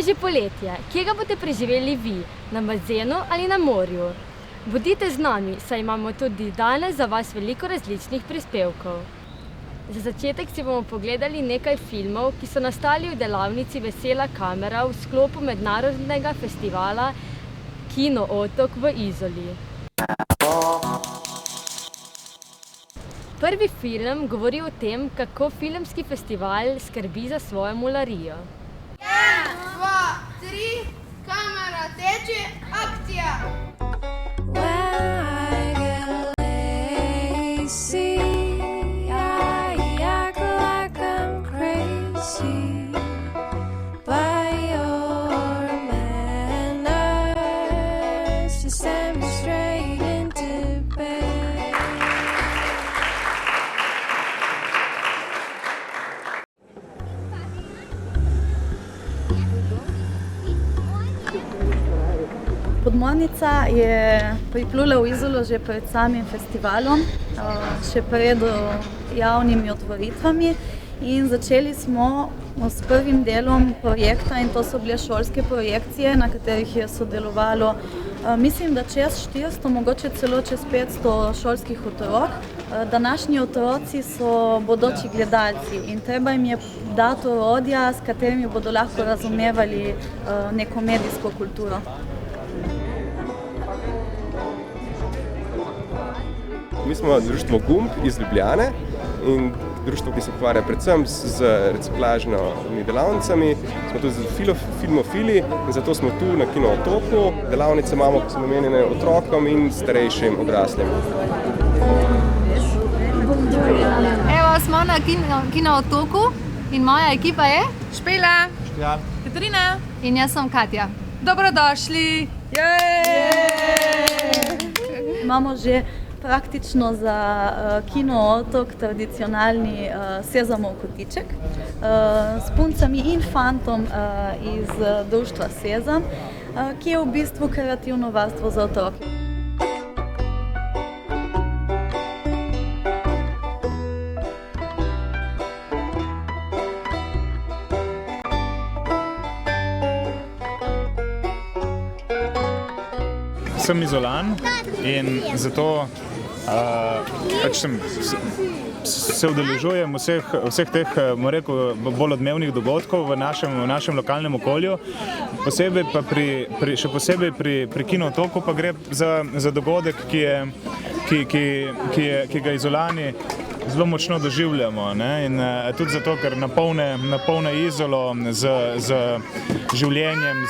že poletje, kje ga boste preživeli vi, na bazenu ali na morju? Bodite z nami, saj imamo tudi danes za vas veliko različnih prispevkov. Za začetek si bomo pogledali nekaj filmov, ki so nastali v delavnici Vesela kamera v sklopu mednarodnega festivala Kino Otok v Izoli. Prvi film govori o tem, kako filmski festival skrbi za svojo mularijo. 1, 2, 3, kamera teče, akcija! Podmornica je priplula v Izolo že pred samim festivalom, še pred javnimi otvoritvami in začeli smo s prvim delom projekta in to so bile šolske projekcije, na katerih je sodelovalo mislim, da čez 400, mogoče celo čez 500 šolskih otrok. Današnji otroci so bodoči gledalci in treba jim je dati orodja, s katerimi bodo lahko razumevali neko medijsko kulturo. Mi smo društvo Gumb iz Ljubljane in društvo, ki se ukvarja predvsem z reciklažnimi delavnicami. Smo tudi filmofili in zato smo tu na Kino Otoku. Delavnice imamo, ki so namenjene otrokom in starejšim odraslim. Evo, smo na Kino Otoku in moja ekipa je Špela, Štjan, Katarina in jaz sem Katja. Dobrodošli! Imamo že praktično za Kino Otok tradicionalni Sezamov kotiček s puncami in fantom iz društva Sezam, ki je v bistvu kreativno varstvo za otroke. Sem Izolan in zato se udeležujem vseh teh, rekel, bolj odmevnih dogodkov v našem lokalnem okolju. Še posebej pri Kino Otoku pa gre za dogodek, ki ga Izolani zelo močno doživljamo, ne? In tudi zato, ker napolne Izolo z življenjem,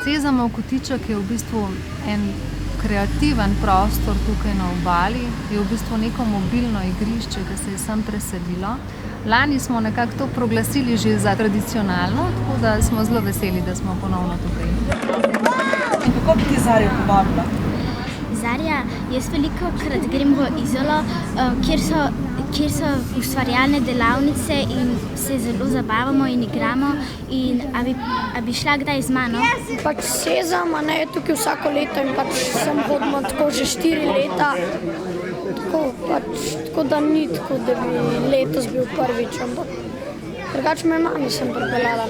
Sezamov kotiček je v bistvu en kreativen prostor tukaj na obali, je v bistvu neko mobilno igrišče, ki se je sem preselilo. Lani smo nekako to proglasili že za tradicionalno, tako da smo zelo veseli, da smo ponovno tukaj. In kako bi ti Zarjo povabila? Zarja, jaz velikokrat grem v Izolo, kjer so ustvarjalne delavnice in se zelo zabavamo in igramo. In a bi šla kdaj z mano? Pač Sezam, je tukaj vsako leto in pač sem hodila tako že 4 leta. Tako da ni tako, da bi letos bil prvič, ampak drugače me mami sem pripeljala.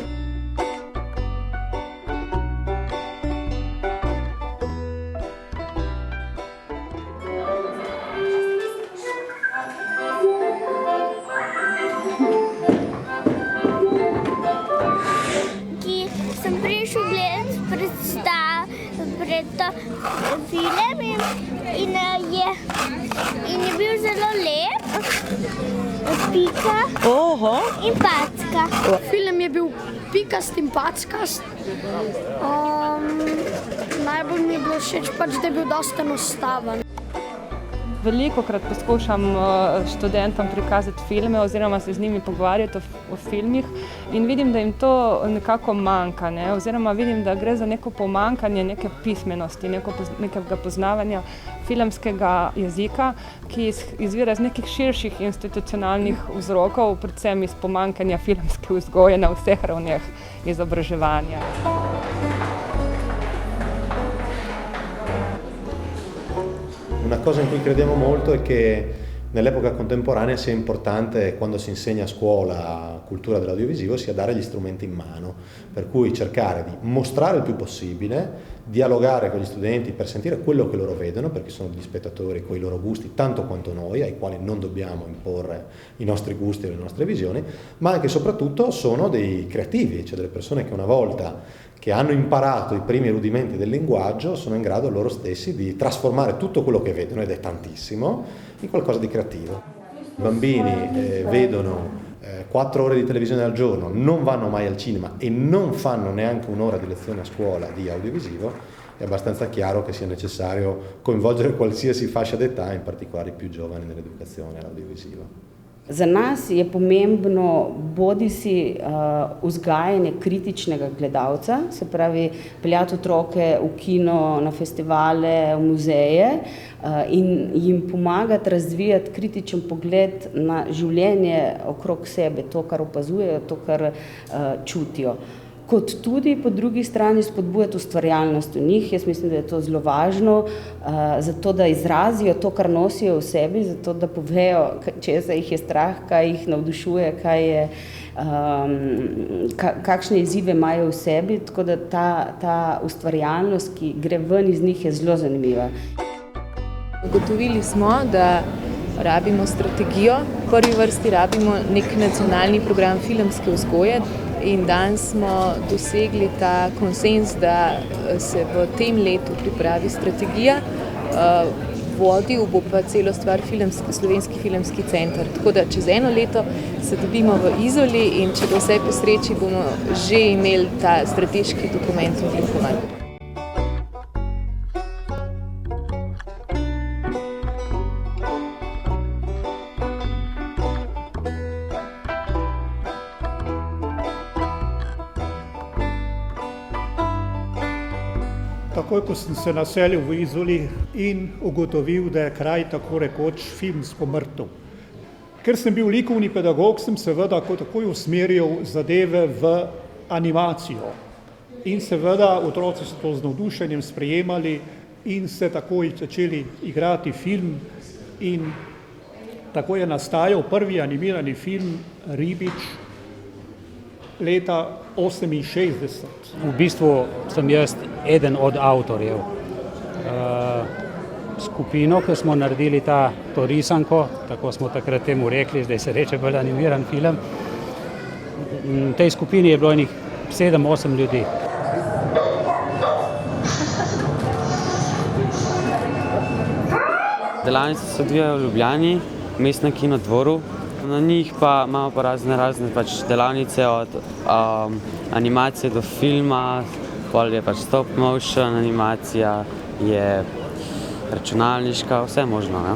Film in je bil zelo lep, Pika in Packa. Film je bil pikast in packast. Najbolj mi je bilo všeč, da je bil dosti enostaven. Velikokrat poskušam študentom prikazati filme oziroma se z njimi pogovarjati o filmih in vidim, da jim to nekako manjka, ne? Oziroma vidim, da gre za neko pomanjkanje neke pismenosti, nekega poznavanja filmskega jezika, ki izvira iz nekih širših institucionalnih vzrokov, predvsem iz pomanjkanja filmske vzgoje na vseh ravneh izobraževanja. Una cosa in cui crediamo molto è che nell'epoca contemporanea sia importante, quando si insegna a scuola cultura dell'audiovisivo, sia dare gli strumenti in mano, per cui cercare di mostrare il più possibile, dialogare con gli studenti per sentire quello che loro vedono, perché sono degli spettatori con i loro gusti tanto quanto noi, ai quali non dobbiamo imporre i nostri gusti e le nostre visioni, ma anche e soprattutto sono dei creativi, cioè delle persone che una volta che hanno imparato i primi rudimenti del linguaggio sono in grado loro stessi di trasformare tutto quello che vedono, ed è tantissimo, in qualcosa di creativo. I bambini vedono 4 ore di televisione al giorno, non vanno mai al cinema e non fanno neanche un'ora di lezione a scuola di audiovisivo, è abbastanza chiaro che sia necessario coinvolgere qualsiasi fascia d'età, in particolare i più giovani, nell'educazione all'audiovisivo. Za nas je pomembno bodisi vzgajanje kritičnega gledalca, se pravi peljati otroke v kino, na festivale, v muzeje in jim pomagati razvijati kritičen pogled na življenje okrog sebe, to, kar opazujejo, to, kar čutijo. Kot tudi po drugi strani spodbujati ustvarjalnost v njih. Jaz mislim, da je to zelo važno, zato da izrazijo to, kar nosijo v sebi, zato da povejo, česa jih je strah, kaj jih navdušuje, kakšne izzive imajo v sebi, tako da ta ustvarjalnost, ki gre ven iz njih, je zelo zanimiva. Ugotovili smo, da rabimo strategijo, v prvi vrsti rabimo nek nacionalni program filmske vzgoje, in danes smo dosegli ta konsens, da se v tem letu pripravi strategija, vodil bo pa celo stvar Slovenski filmski center. Tako da čez 1 leto se dobimo v Izoli in če bo vse po sreči, bomo že imeli ta strateški dokument oblikovan. Takoj, ko sem se naselil v Izoli in ugotovil, da je kraj tako rekoč filmsko mrtev. Ker sem bil likovni pedagog, sem seveda takoj usmeril zadeve v animacijo. In seveda otroci so to z navdušenjem sprejemali in se takoj začeli igrati film. In tako je nastajal prvi animirani film Ribič leta 1968. V bistvu sem jaz eden od avtorjev. Skupino, ki smo naredili to risanko, tako smo takrat temu rekli, zdaj se reče bolj animiran film. V tej skupini je bilo enih 7-8 ljudi. Delavnice se odvijajo v Ljubljani, v Mestnem kinodvoru. Na njih pa imamo pa razne delavnice od animacije do filma, pol je stop motion animacija, je računalniška, vse možno. Ja.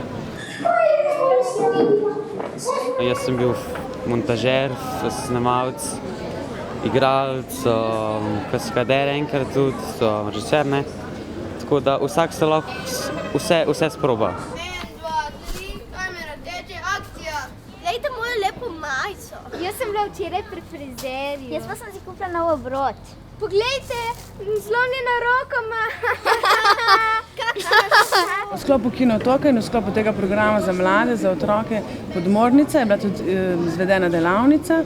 Jaz sem bil montažer, snemalec, igralec, kaskader enkrat tudi, režiser, ne. Tako da vsak se lahko vse sproba. Glejte mojo lepo majico. Jaz sem bila včeraj pri frizerju. Jaz pa sem si kupila nov obrod. Poglejte, zlomljena roko ima. V sklopu Kinotoka in v sklopu tega programa za mlade, za otroke Podmornica je bila tudi izvedena delavnica.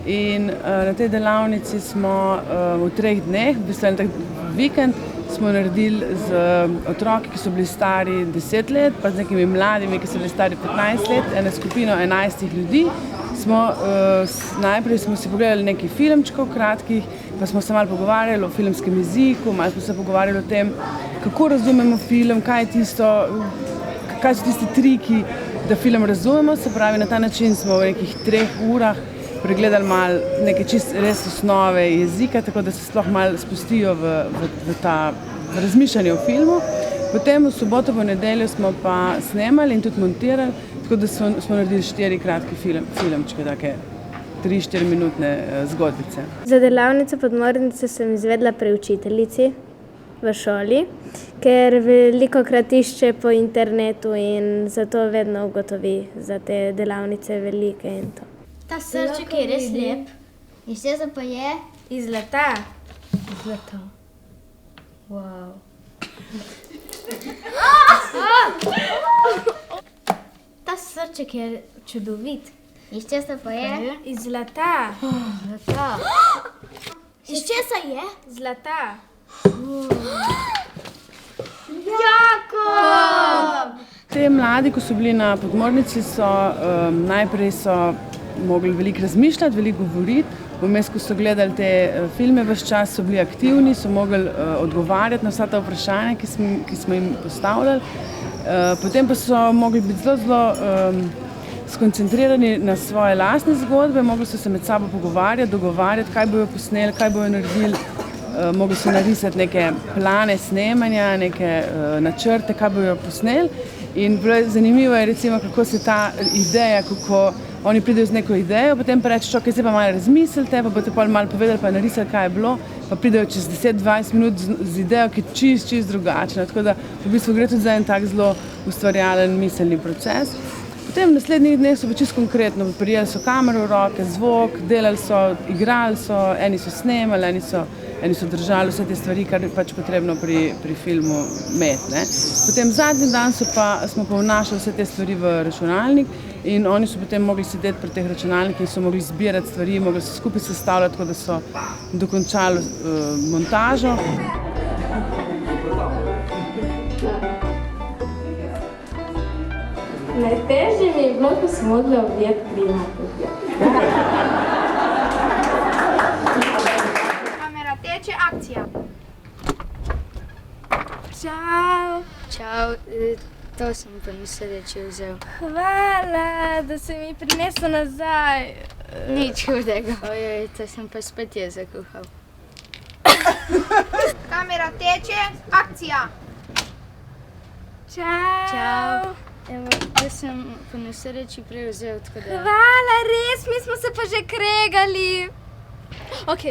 In na tej delavnici smo v 3 dneh, v bistvu en tak vikend, smo naredili z otroki, ki so bili stari 10 let, pa z nekimi mladimi, ki so bili stari 15 let, eno skupino 11 ljudi. Najprej smo si pogledali nekaj filmčkov kratkih, pa smo se malo pogovarjali o filmskem jeziku, malo smo se pogovarjali o tem, kako razumemo film, kaj so tisti triki, da film razumemo. Se pravi, na ta način smo v nekih 3 urah pregledali malo neke res osnove jezika, tako da se sploh malo spustijo v ta razmišljanje o filmu. Potem v soboto, v nedeljo smo pa snemali in tudi montirali, tako da smo naredili 4 kratke filmčke, take 3-4 minutne zgodbice. Za delavnico Podmornice sem izvedla pri učiteljici v šoli, ker velikokrat išče po internetu in zato vedno ugotovi za te delavnice velike in to. Ta srček je res lep. Iz česa pa je? Iz zlata. Zlato. Wow. Ta srček Vzorček je čudovit. Iz česa pa je? Iz zlata. Zlata. Iz česa je? Zlata. Jakob! Te mladi, ko so bili na podmornici, najprej mogli veliko razmišljati, veliko govoriti. Vmes, ko so gledali te filme, ves čas so bili aktivni, so mogli odgovarjati na vsa ta vprašanja, ki smo jim postavljali. Potem pa so mogli biti zelo skoncentrirani na svoje lastne zgodbe, mogli so se med sabo pogovarjati, dogovarjati, kaj bojo posneli, kaj bojo naredili. Mogli so narisati neke plane snemanja, neke načrte, kaj bojo posneli. In zanimivo je, recimo, kako se ta ideja, kako oni pridejo z neko idejo, potem pa rečeš, ok, zdaj pa malo razmislite, pa boste malo povedali, pa narisali, kaj je bilo, pa pridejo čez 10-20 minut z idejo, ki je čist drugačna. Tako da v bistvu gre tudi za en tak zelo ustvarjalen miselni proces. Potem v naslednjih dneh so pa čisto konkretno, prijeli so kamero v roke, zvok, delali so, igrali so, eni so snemali, eni so držali vse te stvari, kar je pač potrebno pri filmu imeti. Potem zadnji dan smo pa vnašali vse te stvari v računalnik in oni so potem mogli sedeti pri teh računalnikih in so mogli zbirati stvari, mogli se skupaj sestavljati, tako da so dokončali montažo. Najtežje mi je bilo, ko sem mogla objeti primatelja. Kamera teče, akcija. Čau. Čau, to sem po nesreči vzel. Hvala, da si mi prinesel nazaj. Nič hudega. Ojoj, to sem pa spet jaz zakuhal. Kamera teče, akcija. Čau. Evo, to sem po nesreči prej vzel, tako da... Hvala, res, mi smo se pa že kregali. Ok.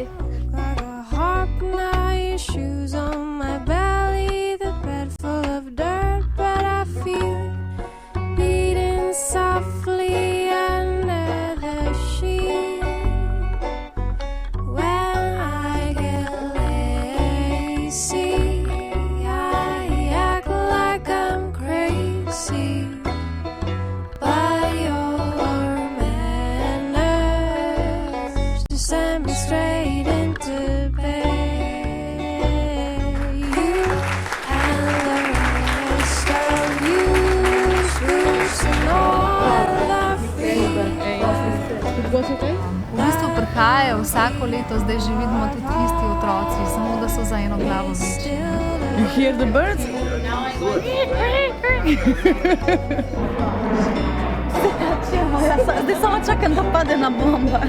V bistvu prihajajo vsako leto, zdaj že vidimo tudi isti otroci, samo da so za eno glavo večji. You hear the birds? Zdaj samo čakam, da pade na bomba.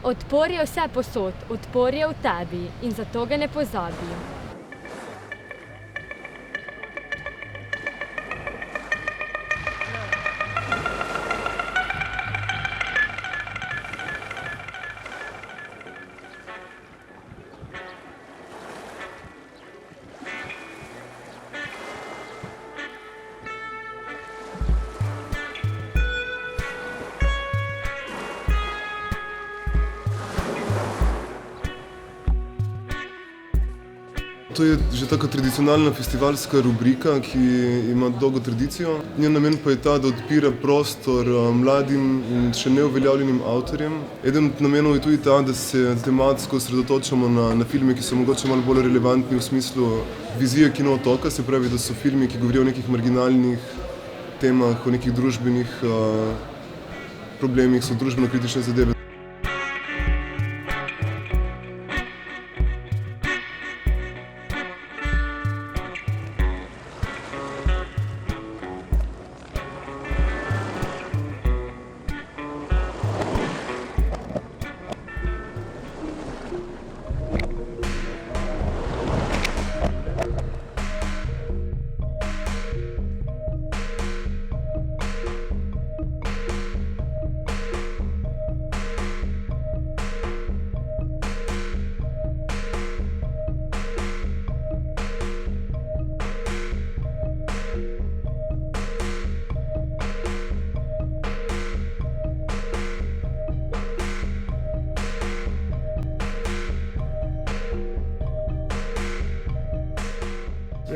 Odpor je vse posod, odpor je v tebi in zato ga ne pozabi. To je že taka tradicionalna festivalska rubrika, ki ima dolgo tradicijo. Njen namen pa je ta, da odpira prostor mladim in še neuveljavljenim avtorjem. Eden od namenov je tudi ta, da se tematsko osredotočamo na filme, ki so mogoče malo bolj relevantni v smislu vizije kinootoka, se pravi, da so filmi, ki govorijo o nekih marginalnih temah, o nekih družbenih problemih, so družbeno kritične zadeve.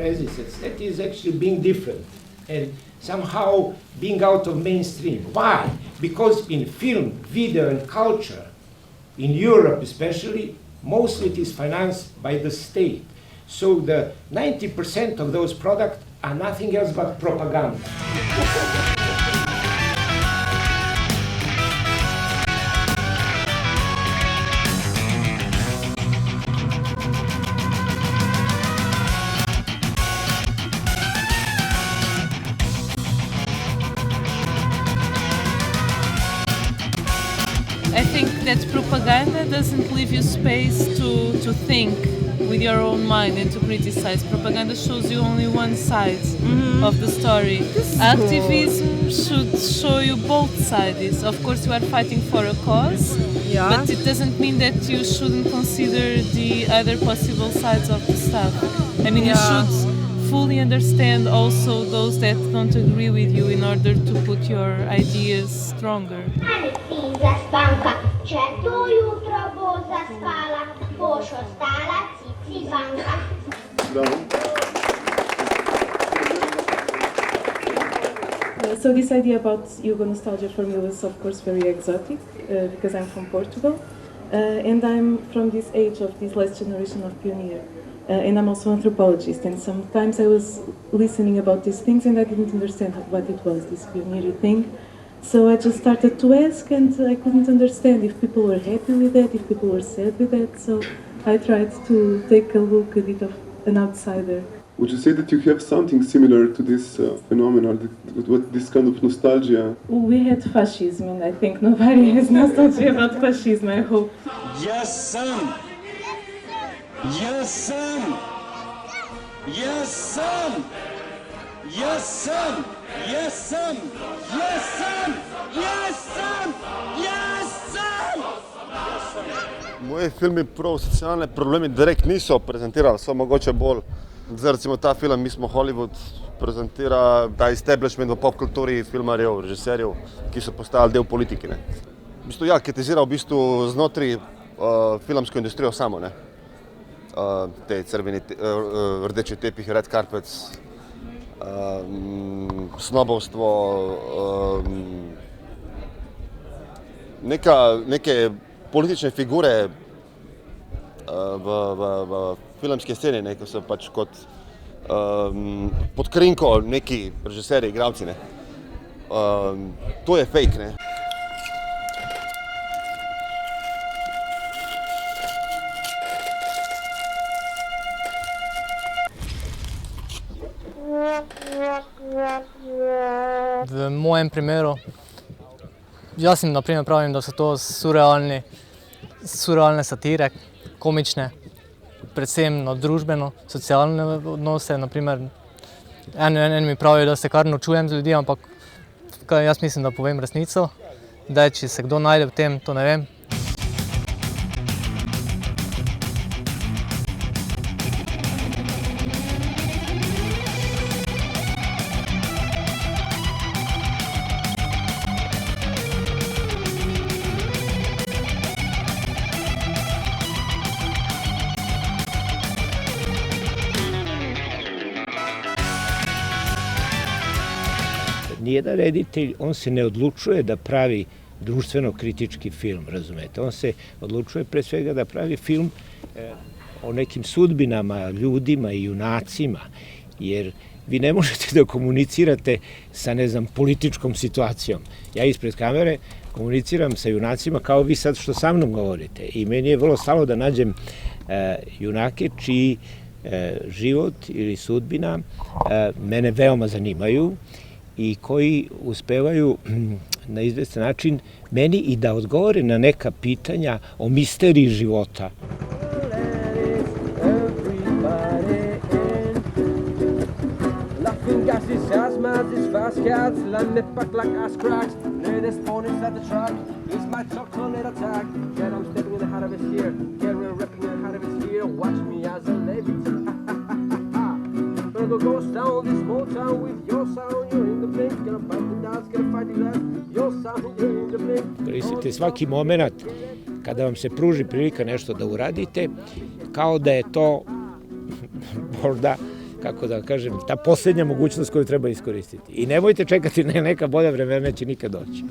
resistance. That is actually being different and somehow being out of mainstream. Why? Because in film, video and culture, in Europe especially, most of it is financed by the state. So the 90% of those products are nothing else but propaganda. I think that propaganda doesn't leave you space to think with your own mind and to criticize. Propaganda shows you only one side of the story. Activism should show you both sides. Of course, you are fighting for a cause, but it doesn't mean that you shouldn't consider the other possible sides of the stuff. I mean, you should fully understand also those that don't agree with you in order to put your ideas stronger. So this idea about Yugo nostalgia for me was of course very exotic because I'm from Portugal and I'm from this age of this last generation of pioneer. And I'm also an anthropologist, and sometimes I was listening about these things and I didn't understand what it was, this pioneer thing. So I just started to ask and I couldn't understand if people were happy with that, if people were sad with that. So I tried to take a look, a bit of an outsider. Would you say that you have something similar to this phenomenon, this kind of nostalgia? We had fascism and I think nobody has nostalgia about fascism, I hope. Yes, son! Yes, son! Yes, son! Yes, son! Yes, son! Yes, son! Yes, son! Yes, son! Moji filmi prav socialne probleme direkt niso prezentirali, so mogoče bolj. Zdaj recimo ta film Mi smo Hollywood prezentira ta establishment v popkulturi filmarjev, režiserjev, ki so postali del politike. Ne. V bistvu ja, kritizira v bistvu znotraj filmsko industrijo samo, ne. Te crveni, rdeči tepihi, red carpets, snobovstvo, neke politične figure v filmski sceni, ne, ko so pač kot pod krinko neki režiserji, igralci, ne. To je fake, ne. V mojem primeru, jaz jim naprimer pravim, da so to surrealne satire, komične, predvsem na družbeno, socialne odnose, naprimer eni mi pravijo, da se kar nočujem z ljudi, ampak jaz mislim, da povem resnico, da če se kdo najde v tem, to ne vem. Nijedan reditelj, on se ne odlučuje da pravi društveno-kritički film, razumete? On se odlučuje pre svega da pravi film o nekim sudbinama, ljudima i junacima, jer vi ne možete da komunicirate sa, ne znam, političkom situacijom. Ja ispred kamere komuniciram sa junacima kao vi sad što sa mnom govorite i meni je vrlo stalo da nađem junake čiji život ili sudbina mene veoma zanimaju i koji uspevaju na izvestan način meni i da odgovore na neka pitanja o misteriji života. Goes down this small town with your sound, you're in the blink, gonna fight the dance, gonna fight the left, your sound, you're in the blink. Koristite svaki moment kada vam se pruži prilika nešto da uradite, kao da je to možda kako da kažem, ta posljednja mogućnost koju treba iskoristiti. I nemojte čekati na neka bolja vremena, neće nikad doći.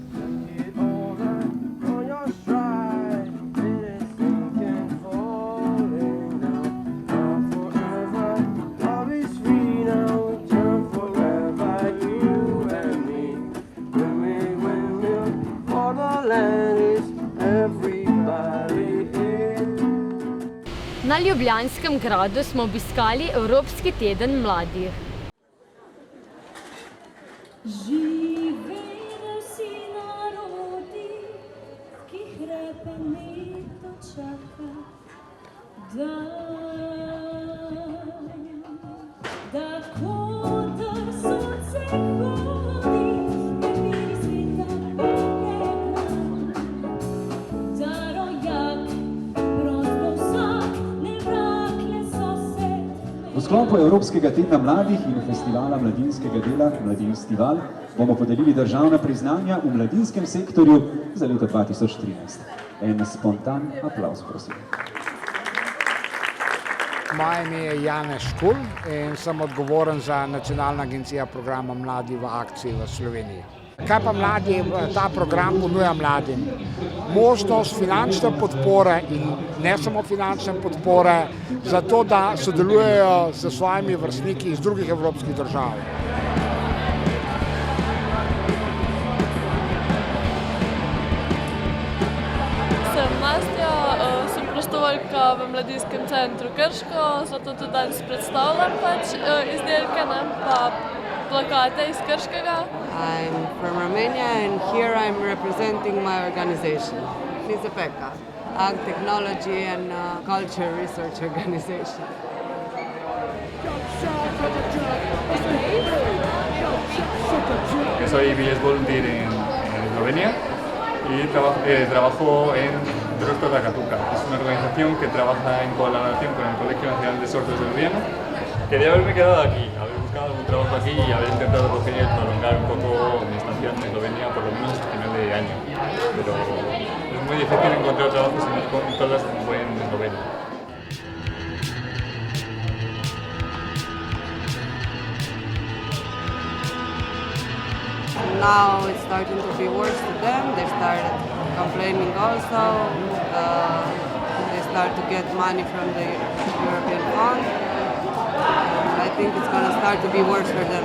Na Ljubljanskem gradu smo obiskali Evropski teden mladih. Živejo vsi narodi, ki hrepenito čaka, da koder sonce hodi, ne vidi sveta pogrebna, da rojak prosto vsak ne vrakle so se. V sklopu Evropskega tedna mladih in festivala mladinskega dela Mladinstival bomo podelili državna priznanja v mladinskem sektorju za leto 2013. En spontan aplavz, prosim. Moje ime je Janez Škulj in sem odgovoren za Nacionalna agencija programa Mladi v akciji v Sloveniji. Kaj pa mladi, ta program ponuja mladim? Možnost finančne podpore in ne samo finančne podpore, zato da sodelujejo s svojimi vrstniki iz drugih evropskih držav. Sem Nastja, sem prostovoljka v Mladinskem centru Krško, zato tudi danes predstavljam izdelke, pa plakate iz Krškega. I'm from Romania and here I'm representing my organization, FISEPECA, Ag Technology and Culture Research Organization. Soy Village Volunteer en Eslovenia y trabajo en Drosto Takatuka. Es una organización que trabaja en colaboración con el Colegio Nacional de Sordos de Ljubljana. Quería haberme quedado aquí, haber buscado algún trabajo aquí y haber intentado prolongar un poco mi estancia en Eslovenia por lo menos hasta final de año. Pero es muy difícil encontrar trabajos en todas en Eslovenia. Now it's starting to be worse to them. They started complaining also. They start to get money from the European Fund. I think it's going to start to be worse for them.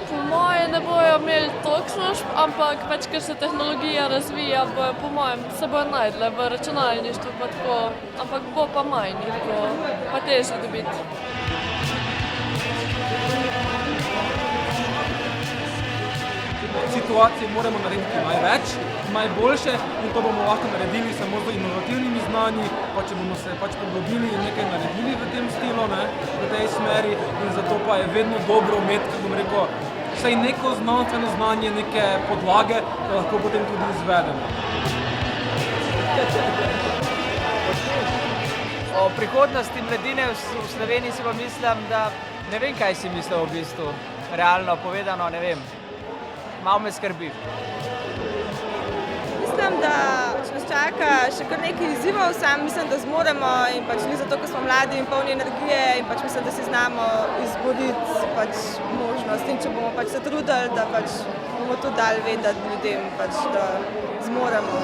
Po mojem ne bojo imeli toliko služb, ampak ker se tehnologija razvija, po mojem se bojo najdle v računalništvu pa tako, ampak bo pa manj, pa težje dobiti. Situacije moramo narediti največ, najboljše in to bomo lahko naredili samo z inovativnimi znanji, pa če bomo se poglobili in nekaj naredili v tem stilu, v tej smeri in zato pa je vedno dobro imeti, kako bom rekel, vsaj neko znanstveno znanje, neke podlage, da lahko potem tudi izvedemo. O prihodnosti mladine v Sloveniji si pa mislim, da ne vem, kaj si mislil v bistvu, realno povedano, ne vem. Malo me skrbi. Mislim, da nas čaka še kar nekaj izzivov, sam mislim, da zmoremo in ni zato, ker smo mladi in polni energije in mislim, da si znamo izboriti možnost in če bomo se trudili, da bomo tudi dali vedeti ljudem, da zmoremo.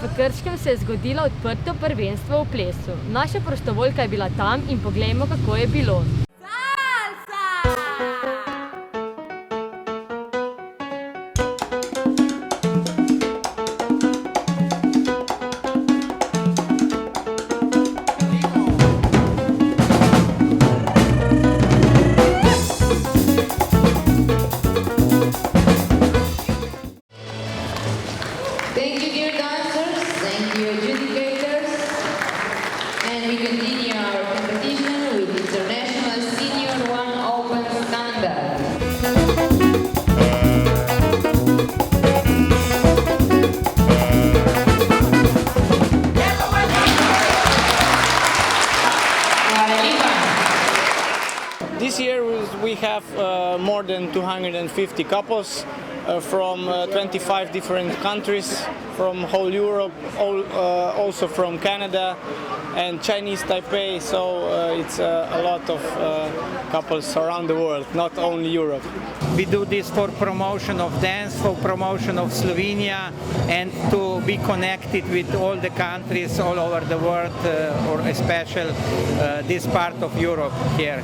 V Krškem se je zgodilo odprto prvenstvo v plesu. Naša prostovoljka je bila tam in poglejmo, kako je bilo. Thank you, dear dancers. Thank you, adjudicators. And we continue our competition with international This year we have more than 250 couples from 25 different countries, from whole Europe, also from Canada and Chinese Taipei, so it's a lot of couples around the world, not only Europe. We do this for promotion of dance, for promotion of Slovenia, and to be connected with all the countries all over the world, or especially this part of Europe here.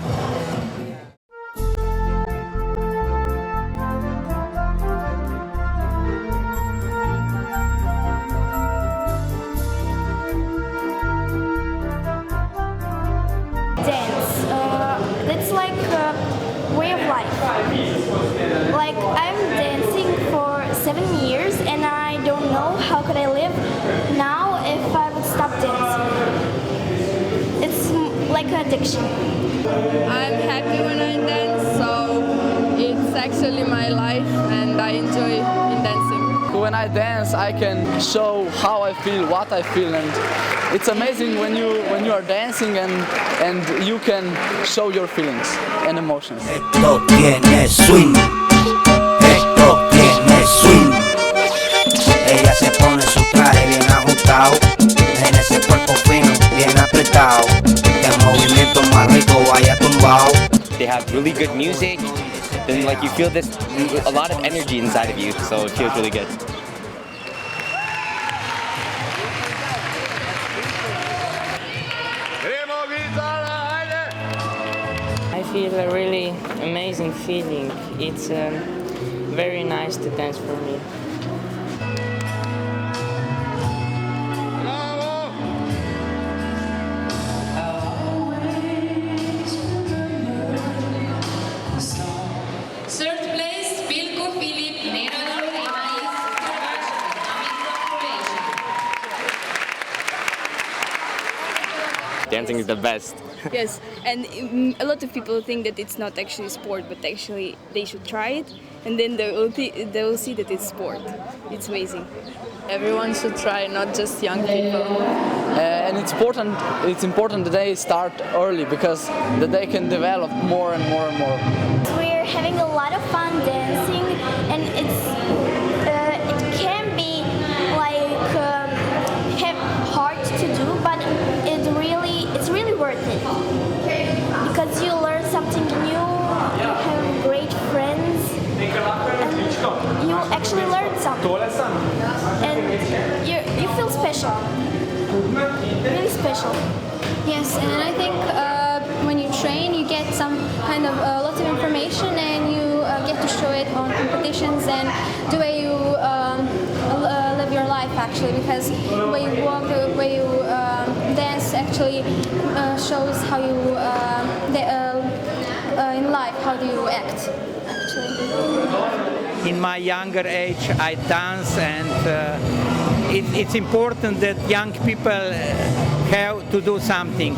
That's like a way of life. Like I'm dancing for 7 years and I don't know how could I live now if I would stop dancing. It's like an addiction. I'm happy when I dance, so it's actually my life and I enjoy in dancing. When I dance, I can show how I feel, what I feel, and it's amazing when you are dancing and you can show your feelings and emotions. Esto tiene swing. Esto tiene swing. Ella se pone su traje bien ajustado, en ese cuerpo fino, bien apretado, el movimiento más rico vaya tumbado. They have really good music, then like you feel this a lot of energy inside of you, so it feels really good. I feel a really amazing feeling. It's very nice to dance for me. Third place, Bilko Filip, Nerador Imais, Dancing is the best. Yes, and a lot of people think that it's not actually sport, but actually they should try it, and then they will see that it's sport. It's amazing. Everyone should try, not just young people. And it's important that they start early because that they can develop more and more and more. We're having a lot of fun dancing, and it can be like hard to do, but it's really worth it because you learn something new, you have great friends, and you actually learn something, and you feel special, really special. Yes, and I think when you train, you get some kind of lots of information, and you get to show it on competitions and the way you live your life actually, because the way you walk, the way you dance actually shows how you in life, how do you act actually. In my younger age, I dance, and it's important that young people have to do something.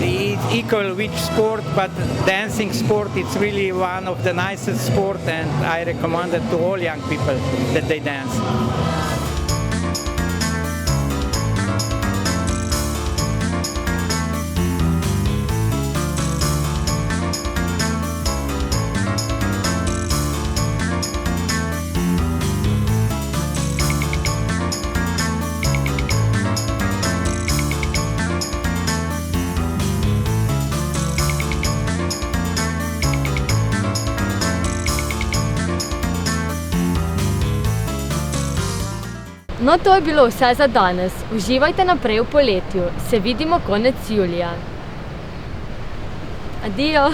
It's equal which sport, but dancing sport, it's really one of the nicest sport, and I recommend it to all young people that they dance. No, to je bilo vse za danes. Uživajte naprej v poletju. Se vidimo konec julija. Adijo!